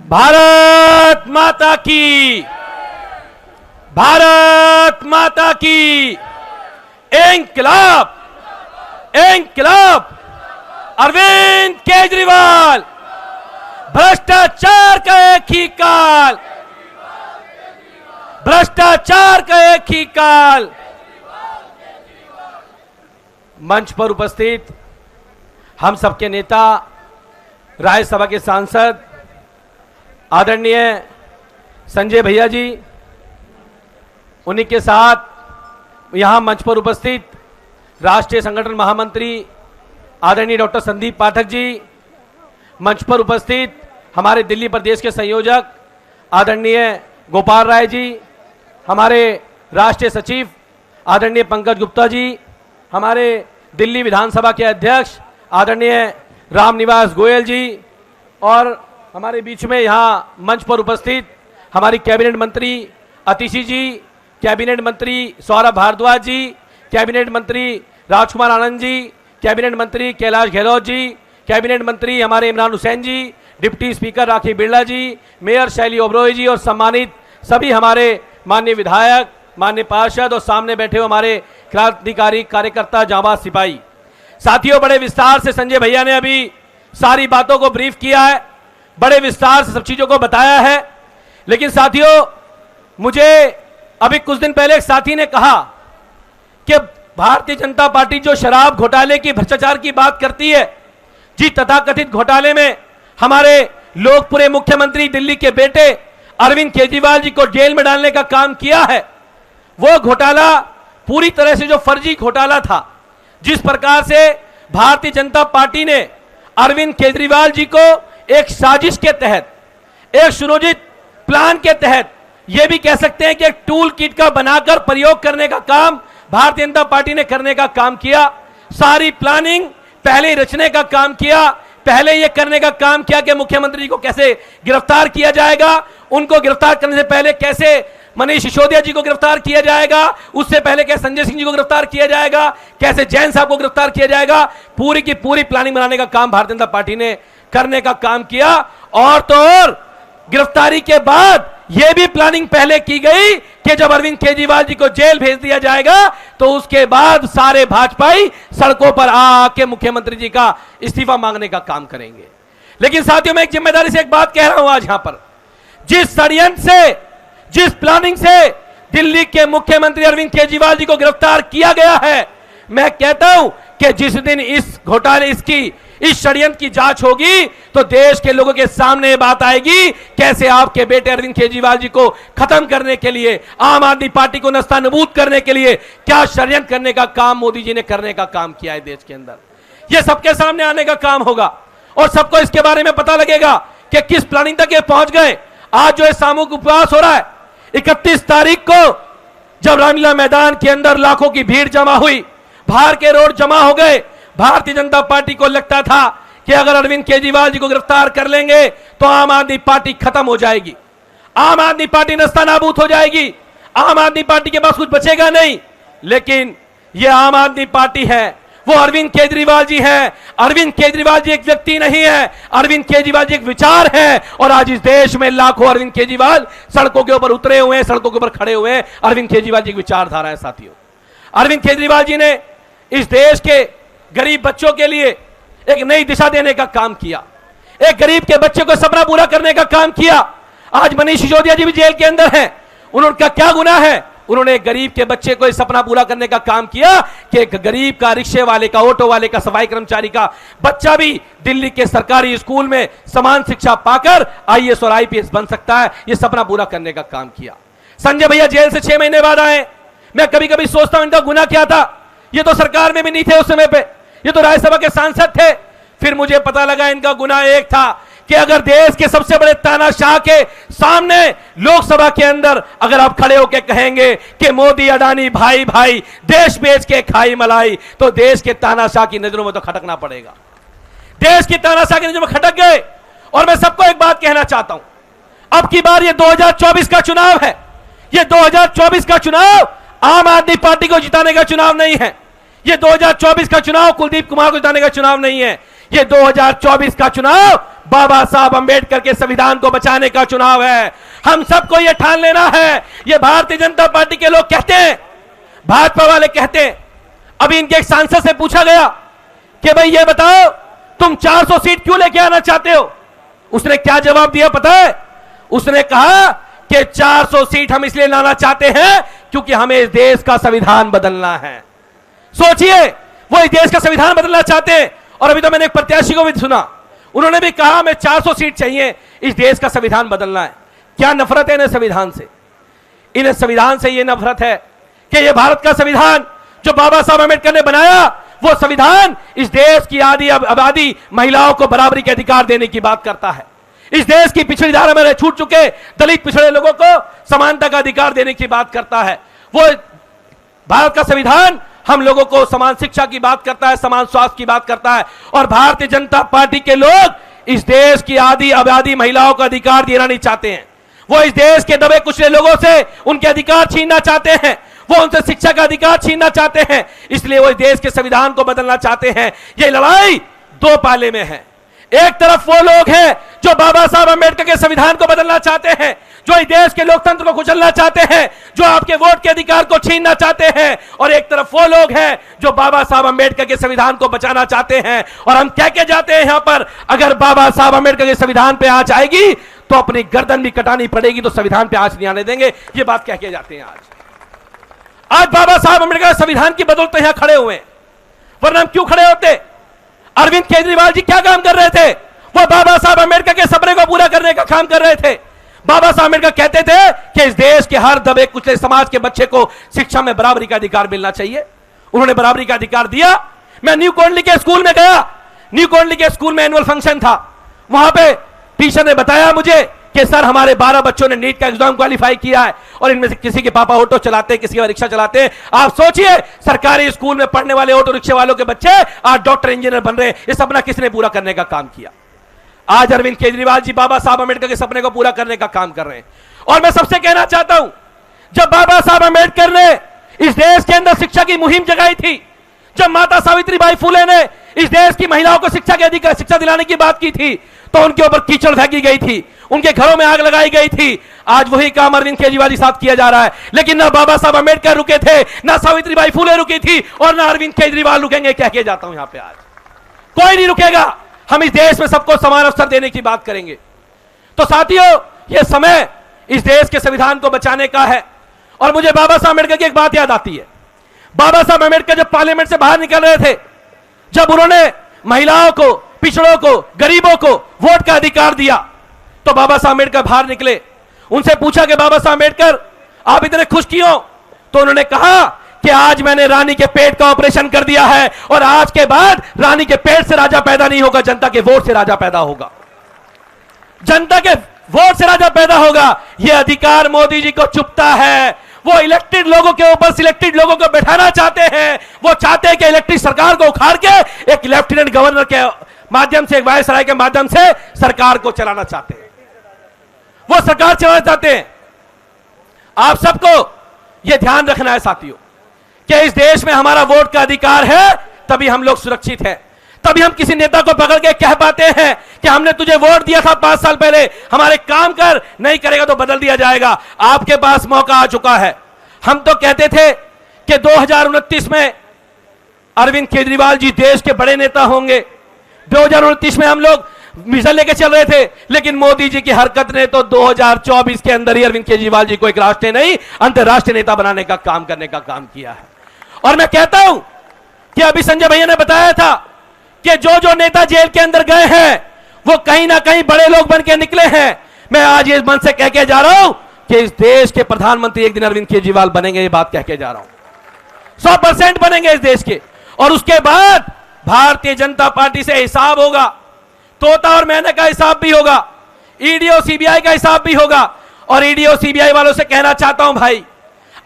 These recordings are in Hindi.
भारत माता की, भारत माता की। इंकलाब, इंकलाब। अरविंद केजरीवाल, भ्रष्टाचार का एक ही काल, भ्रष्टाचार का एक ही काल। मंच पर उपस्थित हम सबके नेता, राज्यसभा के सांसद आदरणीय संजय भैया जी, उन्हीं के साथ यहां मंच पर उपस्थित राष्ट्रीय संगठन महामंत्री आदरणीय डॉक्टर संदीप पाठक जी, मंच पर उपस्थित हमारे दिल्ली प्रदेश के संयोजक आदरणीय गोपाल राय जी, हमारे राष्ट्रीय सचिव आदरणीय पंकज गुप्ता जी, हमारे दिल्ली विधानसभा के अध्यक्ष आदरणीय रामनिवास गोयल जी, और हमारे बीच में यहाँ मंच पर उपस्थित हमारी कैबिनेट मंत्री अतिशी जी, कैबिनेट मंत्री सौरभ भारद्वाज जी, कैबिनेट मंत्री राजकुमार आनंद जी, कैबिनेट मंत्री कैलाश गहलोत जी, कैबिनेट मंत्री हमारे इमरान हुसैन जी, डिप्टी स्पीकर राखी बिरला जी, मेयर शैली ओबरॉय जी, और सम्मानित सभी हमारे माननीय विधायक, माननीय पार्षद और सामने बैठे हुए हमारे क्रांतिकारी कार्यकर्ता, जांबाज सिपाही साथियों। बड़े विस्तार से संजय भैया ने अभी सारी बातों को ब्रीफ किया है, बड़े विस्तार से सब चीजों को बताया है। लेकिन साथियों, मुझे अभी कुछ दिन पहले एक साथी ने कहा कि भारतीय जनता पार्टी जो शराब घोटाले की, भ्रष्टाचार की बात करती है जी, तथाकथित घोटाले में हमारे लोकप्रिय मुख्यमंत्री दिल्ली के बेटे अरविंद केजरीवाल जी को जेल में डालने का काम किया है। वो घोटाला पूरी तरह से जो फर्जी घोटाला था, जिस प्रकार से भारतीय जनता पार्टी ने अरविंद केजरीवाल जी को एक साजिश के तहत, एक सुनियोजित प्लान के तहत, यह भी कह सकते हैं कि एक टूल किट का बनाकर प्रयोग करने का काम भारतीय जनता पार्टी ने करने का काम किया। सारी प्लानिंग पहले रचने का काम किया, पहले यह करने का काम किया कि मुख्यमंत्री को कैसे गिरफ्तार किया जाएगा, उनको गिरफ्तार करने से पहले कैसे मनीष सिसोदिया जी को गिरफ्तार किया जाएगा, उससे पहले कैसे संजय सिंह जी को गिरफ्तार किया जाएगा, कैसे जैन साहब को गिरफ्तार किया जाएगा, पूरी की पूरी प्लानिंग बनाने का काम भारतीय जनता पार्टी ने करने का काम किया। और तो और गिरफ्तारी के बाद यह भी प्लानिंग पहले की गई कि जब अरविंद केजरीवाल जी को जेल भेज दिया जाएगा तो उसके बाद सारे भाजपाई सड़कों पर आके मुख्यमंत्री जी का इस्तीफा मांगने का काम करेंगे। लेकिन साथियों, मैं एक जिम्मेदारी से एक बात कह रहा हूं आज यहां पर, जिस षड्यंत्र से, जिस प्लानिंग से दिल्ली के मुख्यमंत्री अरविंद केजरीवाल जी को गिरफ्तार किया गया है, मैं कहता हूं कि जिस दिन इस घोटाले, इस षड्यंत्र की जांच होगी तो देश के लोगों के सामने बात आएगी कैसे आपके बेटे अरविंद केजरीवाल जी को खत्म करने के लिए, आम आदमी पार्टी को नस्तानबूद करने के लिए क्या षड्यंत्र करने का काम मोदी जी ने करने का काम किया है देश के अंदर। यह सबके सामने आने का काम होगा और सबको इसके बारे में पता लगेगा कि किस प्लानिंग तक ये पहुंच गए। आज जो सामूहिक उपवास हो रहा है, 31 तारीख को जब रामलीला मैदान के अंदर लाखों की भीड़ जमा हुई, बाहर के रोड जमा हो गए, भारतीय जनता पार्टी को लगता था कि अगर अरविंद केजरीवाल जी को गिरफ्तार कर लेंगे तो आम आदमी पार्टी खत्म हो जाएगी, आम आदमी पार्टी नस्तानाबूद हो जाएगी, आम आदमी पार्टी के पास कुछ बचेगा नहीं। लेकिन यह आम आदमी पार्टी है, वो अरविंद केजरीवाल जी हैं। अरविंद केजरीवाल जी एक व्यक्ति नहीं है, अरविंद केजरीवाल जी एक विचार है। और आज इस देश में लाखों अरविंद केजरीवाल सड़कों के ऊपर उतरे हुए हैं, सड़कों के ऊपर खड़े हुए हैं। अरविंद केजरीवाल जी की विचारधारा है साथियों। अरविंद केजरीवाल जी ने इस देश के गरीब बच्चों के लिए एक नई दिशा देने का काम किया, एक गरीब के बच्चे को सपना पूरा करने का काम किया। आज मनीष सिसोदिया जी भी जेल के अंदर हैं, उनका क्या गुनाह है? उन्होंने एक गरीब के बच्चे को सपना पूरा करने का काम किया कि एक गरीब का, रिक्शे वाले का, ऑटो वाले का, सफाई कर्मचारी का बच्चा भी दिल्ली के सरकारी स्कूल में समान शिक्षा पाकर आईएएस और आईपीएस बन सकता है। यह सपना पूरा करने का काम किया। संजय भैया जेल से 6 महीने बाद आए। मैं कभी कभी सोचता हूं इनका गुनाह क्या था। ये तो सरकार में भी नहीं थे उस समय पे, ये तो राज्यसभा के सांसद थे। फिर मुझे पता लगा इनका गुनाह एक था कि अगर देश के सबसे बड़े तानाशाह के सामने लोकसभा के अंदर अगर आप खड़े होकर कहेंगे कि मोदी अडानी भाई भाई देश बेच के खाई मलाई, तो देश के तानाशाह की नजरों में तो खटकना पड़ेगा। देश की तानाशाह की नजरों में खटक गए। और मैं सबको एक बात कहना चाहता हूं, अब की बार ये 2024 का चुनाव है। ये 2024 का चुनाव आम आदमी पार्टी को जिताने का चुनाव नहीं है। ये 2024 का चुनाव कुलदीप कुमार को जिताने का चुनाव नहीं है। ये 2024 का चुनाव बाबा साहब अंबेडकर के संविधान को बचाने का चुनाव है। हम सबको यह ठान लेना है। ये भारतीय जनता पार्टी के लोग कहते हैं, भाजपा वाले कहते हैं। अभी इनके एक सांसद से पूछा गया कि भाई ये बताओ तुम 400 सीट क्यों लेके आना चाहते हो? उसने क्या जवाब दिया पता है? उसने कहा कि 400 सीट हम इसलिए लाना चाहते हैं क्योंकि हमें इस देश का संविधान बदलना है। सोचिए, वो इस देश का संविधान बदलना चाहते हैं। और अभी तो मैंने एक प्रत्याशी को भी सुना, उन्होंने भी कहा हमें 400 सीट चाहिए, इस देश का संविधान बदलना है। क्या नफरत है इन्हें संविधान से? इन्हें संविधान से यह नफरत है कि यह भारत का संविधान जो बाबा साहब अम्बेडकर ने बनाया, वो संविधान इस देश की आधी आबादी महिलाओं को बराबरी के अधिकार देने की बात करता है। इस देश की पिछड़ी धारा में रह छूट चुके दलित पिछड़े लोगों को समानता का अधिकार देने की बात करता है। वो भारत का संविधान हम लोगों को समान शिक्षा की बात करता है, समान स्वास्थ्य की बात करता है। और भारतीय जनता पार्टी के लोग इस देश की आधी आबादी महिलाओं का अधिकार देना नहीं चाहते हैं। वो इस देश के दबे कुचले लोगों से उनके अधिकार छीनना चाहते हैं। वो उनसे शिक्षा का अधिकार छीनना चाहते हैं। इसलिए वो इस देश के संविधान को बदलना चाहते हैं। ये लड़ाई दो पाले में है। एक तरफ वो लोग हैं जो बाबा साहब अम्बेडकर के संविधान को बदलना चाहते हैं, जो इस देश के लोकतंत्र को कुचलना चाहते हैं, जो आपके वोट के अधिकार को छीनना चाहते हैं। और एक तरफ वो लोग हैं जो बाबा साहब अम्बेडकर के संविधान को बचाना चाहते हैं। और हम कह के जाते हैं यहां पर, अगर बाबा साहब अम्बेडकर के संविधान पे आंच आएगी तो अपनी गर्दन भी कटानी पड़ेगी, तो संविधान पे आंच नहीं आने देंगे। ये बात कह के जाते हैं। आज बाबा साहब अम्बेडकर संविधान की बदौलत यहां खड़े हुए, वरना हम क्यों खड़े होते? अरविंद केजरीवाल जी क्या काम कर रहे थे? वो बाबा साहब अम्बेडकर के सपने को पूरा करने का काम कर रहे थे। बाबा साहब अम्बेडकर कहते थे कि इस देश के हर दबे कुचले समाज के बच्चे को शिक्षा में बराबरी का अधिकार मिलना चाहिए। उन्होंने बराबरी का अधिकार दिया। मैं न्यू कोंडली के स्कूल में गया। न्यू कोंडली के स्कूल में एनुअल फंक्शन था। वहां पे टीचर ने बताया मुझे कि सर हमारे 12 बच्चों ने नीट का एग्जाम क्वालिफाई किया है और इनमें से किसी के पापा ऑटो चलाते हैं, किसी का रिक्शा चलाते हैं। आप सोचिए, सरकारी स्कूल में पढ़ने वाले ऑटो रिक्शा वालों के बच्चे आज डॉक्टर इंजीनियर बन रहे हैं। ये सपना किसने पूरा करने का काम किया? आज अरविंद केजरीवाल जी बाबा साहब अम्बेडकर के सपने को पूरा करने का काम कर रहे हैं। और मैं सबसे कहना चाहता हूं, जब बाबा साहब अम्बेडकर ने इस देश के अंदर शिक्षा की मुहिम जगाई थी, जब माता सावित्रीबाई फुले ने इस देश की महिलाओं को शिक्षा के अधिकार, शिक्षा दिलाने की बात की थी, तो उनके ऊपर कीचड़ फेंकी गई थी, उनके घरों में आग लगाई गई थी। आज वही काम अरविंद केजरीवाल के साथ किया जा रहा है। लेकिन ना बाबा साहब अम्बेडकर रुके थे, ना सावित्रीबाई फुले रुकी थी, और ना अरविंद केजरीवाल रुकेंगे। कह के जाता हूं यहां पे, आज कोई नहीं रुकेगा। हम इस देश में सबको समान अवसर देने की बात करेंगे। तो साथियों, यह समय इस देश के संविधान को बचाने का है। और मुझे बाबा साहब अम्बेडकर की एक बात याद आती है। बाबा साहब अम्बेडकर जब पार्लियामेंट से बाहर निकल रहे थे, जब उन्होंने महिलाओं को, पिछड़ों को, गरीबों को वोट का अधिकार दिया, तो बाबा साहब अम्बेडकर बाहर निकले। उनसे पूछा कि बाबा साहब अम्बेडकर आप इतने खुश क्यों? तो उन्होंने कहा कि आज मैंने रानी के पेट का ऑपरेशन कर दिया है और आज के बाद रानी के पेट से राजा पैदा नहीं होगा, जनता के वोट से राजा पैदा होगा। जनता के वोट से राजा पैदा होगा। यह अधिकार मोदी जी को चुभता है। वो इलेक्टेड लोगों के ऊपर सिलेक्टेड लोगों को बैठाना चाहते हैं। वो चाहते हैं कि इलेक्टेड सरकार को उखाड़ के एक लेफ्टिनेंट गवर्नर के माध्यम से, एक वायसराय के माध्यम से सरकार को चलाना चाहते हैं। वो सरकार चलाना चाहते हैं। आप सबको यह ध्यान रखना है साथियों कि इस देश में हमारा वोट का अधिकार है, तभी हम लोग सुरक्षित हैं। तभी हम किसी नेता को पकड़ के कह पाते हैं कि हमने तुझे वोट दिया था 5 साल पहले, हमारे काम कर, नहीं करेगा तो बदल दिया जाएगा। आपके पास मौका आ चुका है। हम तो कहते थे कि 2029 में अरविंद केजरीवाल जी देश के बड़े नेता होंगे। 2029 में हम लोग मिशन लेके चल रहे थे, लेकिन मोदी जी की हरकत ने तो 2024 के अंदर ही अरविंद केजरीवाल जी को एक राष्ट्रीय नहीं, अंतर्राष्ट्रीय नेता बनाने का काम करने का काम किया है। और मैं कहता हूं कि अभी संजय भैया ने बताया था कि जो जो नेता जेल के अंदर गए हैं वो कहीं ना कहीं बड़े लोग बन के निकले हैं। मैं आज इस मन से कह के जा रहा हूं कि इस देश के प्रधानमंत्री एक दिन अरविंद केजरीवाल बनेंगे। ये बात कह के जा रहा हूं, 100% बनेंगे इस देश के। और उसके बाद भारतीय जनता पार्टी से हिसाब होगा। तोता और मैना का हिसाब भी होगा, ईडी और सीबीआई का हिसाब भी होगा। और ईडी और सीबीआई वालों से कहना चाहता हूं, भाई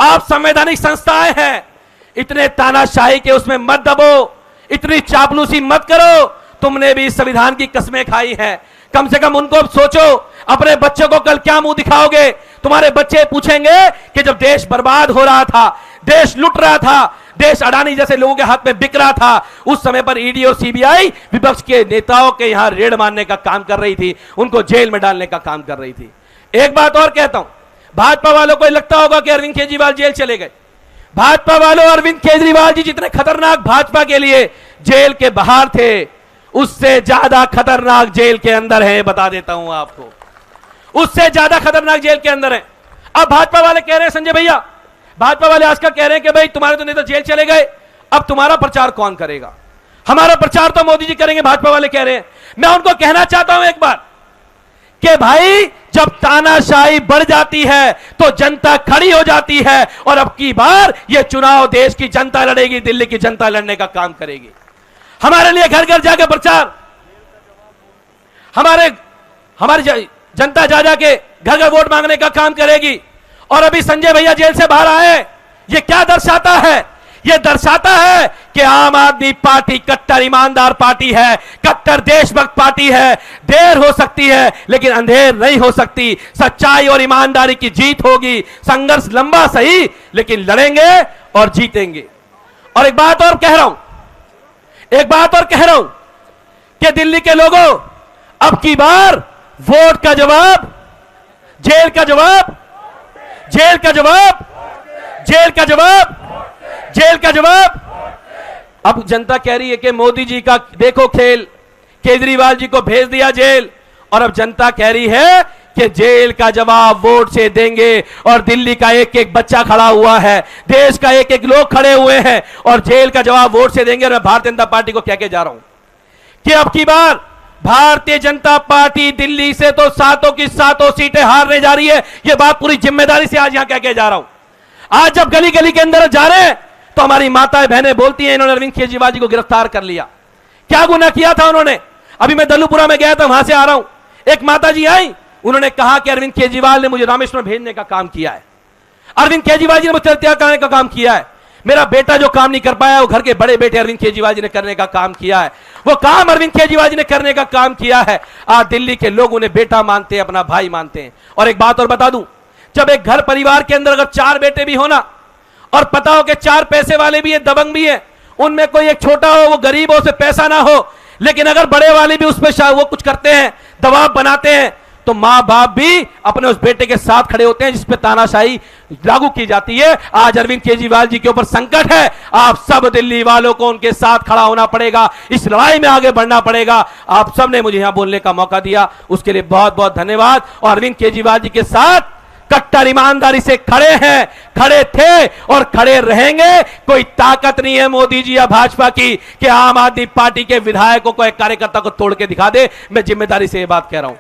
आप संवैधानिक संस्थाएं हैं, इतने तानाशाही के उसमें मत दबो, इतनी चापलूसी मत करो। तुमने भी इस संविधान की कसमें खाई हैं। कम से कम उनको सोचो, अपने बच्चों को कल क्या मुंह दिखाओगे? तुम्हारे बच्चे पूछेंगे कि जब देश बर्बाद हो रहा था, देश लुट रहा था, देश अडानी जैसे लोगों के हाथ में बिक रहा था, उस समय पर ईडी और सीबीआई विपक्ष के नेताओं के यहां रेड मारने का काम कर रही थी, उनको जेल में डालने का काम कर रही थी। एक बात और कहता हूं, भाजपा वालों को लगता होगा कि अरविंद केजरीवाल जेल चले गए। भाजपा वालों, अरविंद केजरीवाल जी जितने खतरनाक भाजपा के लिए जेल के बाहर थे, उससे ज्यादा खतरनाक जेल के अंदर है। बता देता हूं आपको, उससे ज्यादा खतरनाक जेल के अंदर है। अब भाजपा वाले कह रहे हैं, संजय भैया, भाजपा वाले आज का कह रहे हैं कि भाई तुम्हारे तो नेता जेल चले गए, अब तुम्हारा प्रचार कौन करेगा? हमारा प्रचार तो मोदी जी करेंगे, भाजपा वाले कह रहे हैं। मैं उनको कहना चाहता हूं एक बार कि भाई, जब तानाशाही बढ़ जाती है तो जनता खड़ी हो जाती है, और अब की बार यह चुनाव देश की जनता लड़ेगी, दिल्ली की जनता लड़ने का काम करेगी। हमारे लिए घर घर जाके प्रचार, हमारी जनता जा जाके घर घर वोट मांगने का काम करेगी। और अभी संजय भैया जेल से बाहर आए, यह क्या दर्शाता है? यह दर्शाता है कि आम आदमी पार्टी कट्टर ईमानदार पार्टी है, कट्टर देशभक्त पार्टी है। देर हो सकती है लेकिन अंधेर नहीं हो सकती। सच्चाई और ईमानदारी की जीत होगी। संघर्ष लंबा सही, लेकिन लड़ेंगे और जीतेंगे। और एक बात और कह रहा हूं कि दिल्ली के लोगों, अब की बार वोट का जवाब जेल का जवाब, जेल का जवाब, जेल का जवाब, जेल का जवाब। अब जनता कह रही है कि मोदी जी का देखो खेल, केजरीवाल जी को भेज दिया जेल, और अब जनता कह रही है कि जेल का जवाब वोट से देंगे। और दिल्ली का एक एक बच्चा खड़ा हुआ है, देश का एक एक लोग खड़े हुए हैं, और जेल का जवाब वोट से देंगे। और मैं भारतीय जनता पार्टी को कह के जा रहा हूं कि अब की बार भारतीय जनता पार्टी दिल्ली से तो सातों की सातों सीटें हारने जा रही है। यह बात पूरी जिम्मेदारी से आज यहां कह के जा रहा हूं। आज जब गली गली के अंदर जा रहे हैं तो हमारी माताएं बहनें बोलती हैं, इन्होंने अरविंद केजरीवाल जी को गिरफ्तार कर लिया। क्या गुनाह किया था उन्होंने? अभी मैं दल्लूपुरा में गया था, वहां से आ रहा हूं, एक माता जी आई, उन्होंने कहा कि अरविंद केजरीवाल ने मुझे रामेश्वरम भेजने का काम किया है, अरविंद केजरीवाल जी ने मुझे त्याग करने का काम किया है। मेरा बेटा जो काम नहीं कर पाया, वो घर के बड़े बेटे अरविंद केजरीवाल जी ने करने का काम किया है। वो काम अरविंद केजरीवाल जी ने करने का काम किया है। आज दिल्ली के लोग उन्हें बेटा मानते हैं, अपना भाई मानते हैं। और एक बात और बता दूं, जब एक घर परिवार के अंदर अगर 4 बेटे भी होना, और पता हो कि 4 पैसे वाले भी है, दबंग भी है, उनमें कोई एक छोटा हो, वो गरीब हो, उसे पैसा ना हो, लेकिन अगर बड़े वाले भी उस पर वो कुछ करते हैं, दबाव बनाते हैं, तो मां बाप भी अपने उस बेटे के साथ खड़े होते हैं जिसपे तानाशाही लागू की जाती है। आज अरविंद केजरीवाल जी के ऊपर संकट है, आप सब दिल्ली वालों को उनके साथ खड़ा होना पड़ेगा, इस लड़ाई में आगे बढ़ना पड़ेगा। आप सब ने मुझे यहां बोलने का मौका दिया, उसके लिए बहुत बहुत धन्यवाद। और अरविंद केजरीवाल जी के साथ कट्टर ईमानदारी से खड़े हैं, खड़े थे और खड़े रहेंगे। कोई ताकत नहीं है मोदी जी या भाजपा की कि आम आदमी पार्टी के विधायकों को, एक कार्यकर्ता को तोड़ के दिखा दे। मैं जिम्मेदारी से यह बात कह रहा हूं,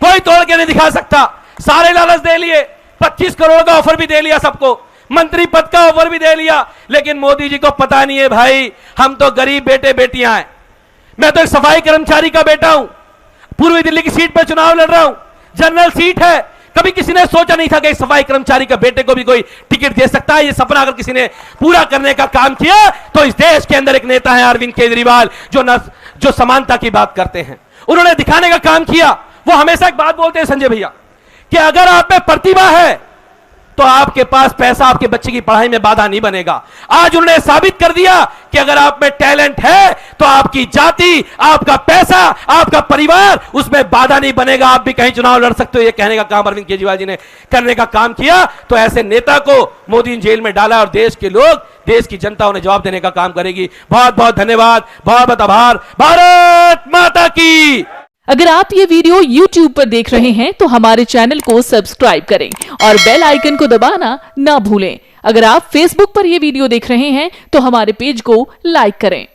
कोई तोड़ के नहीं दिखा सकता। सारे लालच दे लिए, 25 करोड़ का ऑफर भी दे लिया सबको, मंत्री पद का ऑफर भी दे लिया, लेकिन मोदी जी को पता नहीं है भाई, हम तो गरीब बेटे बेटियां हैं। मैं तो एक सफाई कर्मचारी का बेटा हूं, पूर्वी दिल्ली की सीट पर चुनाव लड़ रहा हूं, जनरल सीट है। कभी किसी ने सोचा नहीं था कि सफाई कर्मचारी का बेटे को भी कोई टिकट दे सकता है। ये सपना अगर किसी ने पूरा करने का काम किया तो इस देश के अंदर एक नेता है अरविंद केजरीवाल, जो समानता की बात करते हैं। उन्होंने दिखाने का काम किया। वो हमेशा एक बात बोलते हैं संजय भैया कि अगर आप में प्रतिभा है तो आपके पास पैसा आपके बच्चे की पढ़ाई में बाधा नहीं बनेगा। आज उन्होंने साबित कर दिया कि अगर आप में टैलेंट है तो आपकी जाति, आपका पैसा, आपका परिवार, उसमें बाधा नहीं बनेगा, आप भी कहीं चुनाव लड़ सकते हो। ये कहने का काम अरविंद केजरीवाल जी ने करने का काम किया। तो ऐसे नेता को मोदी जेल में डाला और देश के लोग, देश की जनता उन्हें जवाब देने का काम करेगी। बहुत बहुत धन्यवाद, बहुत बहुत आभार। भारत माता की। अगर आप ये वीडियो YouTube पर देख रहे हैं तो हमारे चैनल को सब्सक्राइब करें और बेल आइकन को दबाना ना भूलें। अगर आप Facebook पर ये वीडियो देख रहे हैं तो हमारे पेज को लाइक करें।